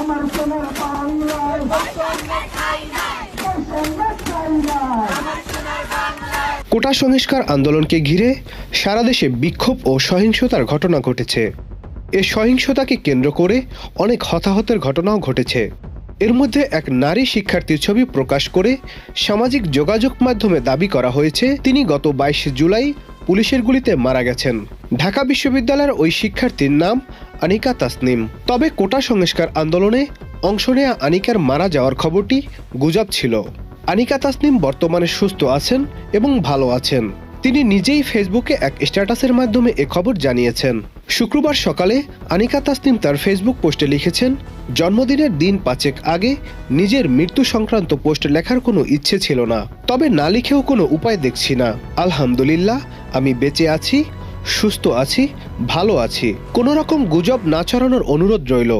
আমার সোনার বাংলায় কোটা সংস্কার আন্দোলনকে ঘিরে সারা দেশে বিক্ষোভ ও সহিংসতার ঘটনা ঘটেছে। এ সহিংসতাকে কেন্দ্র করে অনেক হতাহতের ঘটনাও ঘটেছে। এর মধ্যে এক নারী শিক্ষার্থীর ছবি প্রকাশ করে সামাজিক যোগাযোগ মাধ্যমে দাবি করা হয়েছে তিনি গত 22 জুলাই পুলিশের গুলিতে মারা গেছেন। ঢাকা বিশ্ববিদ্যালয়ের ওই শিক্ষার্থীর নাম আনিকা তাসনিম। তবে কোটা সংস্কার আন্দোলনে অংশ নেয়া আনিকার মারা যাওয়ার খবরটি গুজব ছিল। আনিকা তাসনিম বর্তমানে সুস্থ আছেন এবং ভালো আছেন। তিনি নিজেই ফেসবুকে এক স্ট্যাটাসের মাধ্যমে এ খবর জানিয়েছেন। শুক্রবার সকালে আনিকা তাসনিম তার ফেসবুক পোস্টে লিখেছেন, জন্মদিনের দিন 5 আগে নিজের মৃত্যু সংক্রান্ত পোস্ট লেখার কোনো ইচ্ছে ছিল না, তবে না লিখেও কোনো উপায় দেখছি না। আলহামদুলিল্লাহ, আমি বেঁচে আছি, সুস্থ আছি, ভালো আছি। কোনো রকম গুজব না ছড়ানোর অনুরোধ রইল।